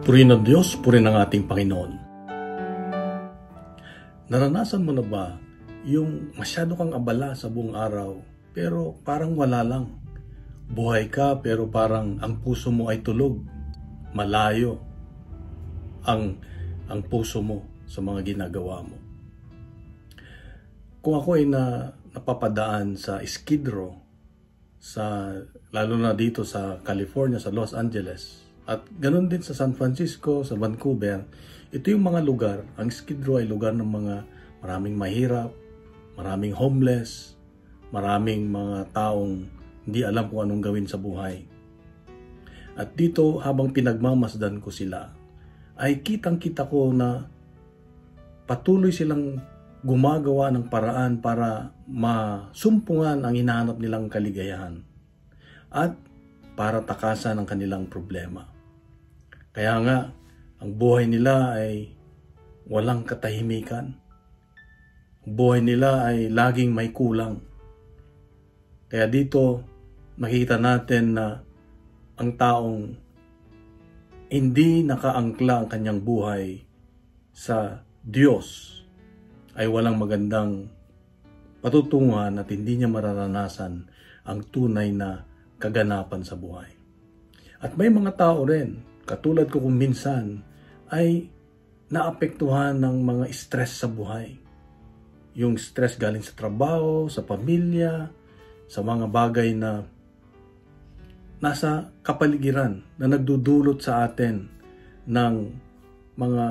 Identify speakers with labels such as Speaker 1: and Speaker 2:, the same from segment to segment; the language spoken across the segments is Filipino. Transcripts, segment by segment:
Speaker 1: Purihin ng Diyos, purihin ng ating Panginoon. Naranasan mo na ba yung masyado kang abala sa buong araw, pero parang wala lang? Buhay ka, pero parang ang puso mo ay tulog, malayo ang puso mo sa mga ginagawa mo. Kung ako ay napapadaan sa Skid Row, lalo na dito sa California, sa Los Angeles, at ganun din sa San Francisco, sa Vancouver, ito yung mga lugar, ang Skid Row ay lugar ng mga maraming mahirap, maraming homeless, maraming mga taong hindi alam kung anong gawin sa buhay. At dito, habang pinagmamasdan ko sila, ay kitang-kita ko na patuloy silang gumagawa ng paraan para masumpungan ang hinahanap nilang kaligayahan at para takasan ang kanilang problema. Kaya nga, ang buhay nila ay walang katahimikan. Ang buhay nila ay laging may kulang. Kaya dito, makita natin na ang taong hindi nakaangkla ang kanyang buhay sa Diyos ay walang magandang patutunguhan at hindi niya mararanasan ang tunay na kaganapan sa buhay. At may mga tao rin, katulad ko kung minsan, ay naapektuhan ng mga stress sa buhay. Yung stress galing sa trabaho, sa pamilya, sa mga bagay na nasa kapaligiran na nagdudulot sa atin ng mga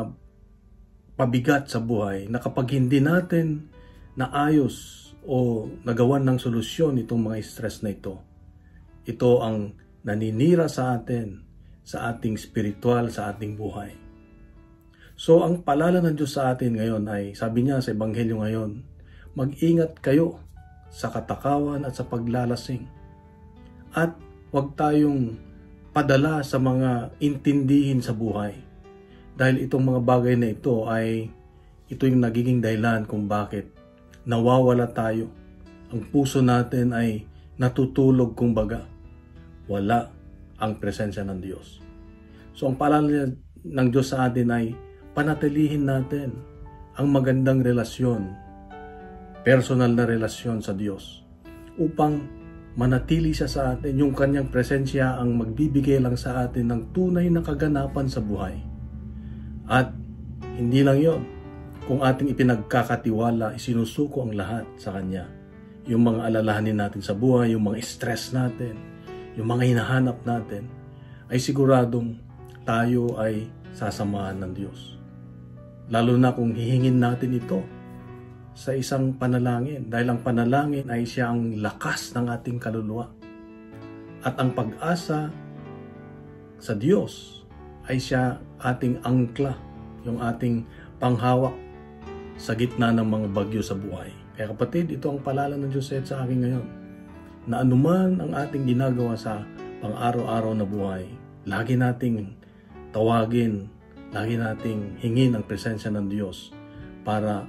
Speaker 1: pabigat sa buhay na kapag hindi natin naayos o nagawan ng solusyon itong mga stress na ito, ito ang naninira sa atin, sa ating spiritual, sa ating buhay. So, ang paalala ng Diyos sa atin ngayon ay, sabi niya sa Ebanghelyo ngayon, mag-ingat kayo sa katakawan at sa paglalasing. At huwag tayong padala sa mga intindihin sa buhay. Dahil itong mga bagay na ito ito yung nagiging dahilan kung bakit nawawala tayo. Ang puso natin ay natutulog kumbaga. Wala ang presensya ng Diyos. So ang paalala ng Diyos sa atin ay panatilihin natin ang magandang relasyon, personal na relasyon sa Diyos, upang manatili siya sa atin. Yung kanyang presensya ang magbibigay lang sa atin ng tunay na kaganapan sa buhay. At hindi lang yon, kung ating ipinagkakatiwala, isinusuko ang lahat sa Kanya. Yung mga alalahanin natin sa buhay, yung mga stress natin, yung mga hinahanap natin, ay siguradong tayo ay sasamahan ng Diyos. Lalo na kung hihingin natin ito sa isang panalangin, dahil ang panalangin ay siya ang lakas ng ating kaluluwa. At ang pag-asa sa Diyos ay siya ating angkla, yung ating panghawak sa gitna ng mga bagyo sa buhay. Kaya kapatid, ito ang paalala ng Diyos sa akin ngayon, na anuman ang ating ginagawa sa pang-araw-araw na buhay, lagi nating tawagin, lagi nating hingin ang presensya ng Diyos para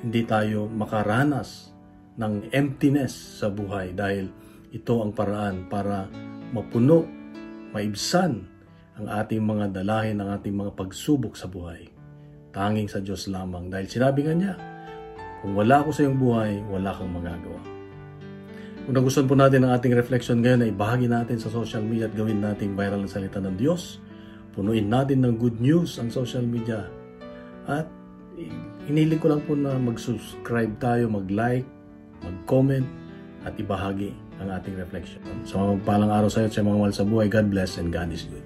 Speaker 1: hindi tayo makaranas ng emptiness sa buhay, dahil ito ang paraan para mapuno, maibsan ang ating mga dalahin, ang ating mga pagsubok sa buhay. Tanging sa Diyos lamang, dahil sinabi nga niya, kung wala ako sa iyong buhay, wala kang magagawa. Kung nagustuhan po natin ang ating reflection ngayon, ay bahagi natin sa social media at gawin nating viral ang salita ng Diyos. Punuin natin ng good news ang social media. At hiniling ko lang po na mag-subscribe tayo, mag-like, mag-comment, at ibahagi ang ating reflection. Sa mga magpalang araw sa iyo at sa mga mahal sa buhay, God bless and God is good.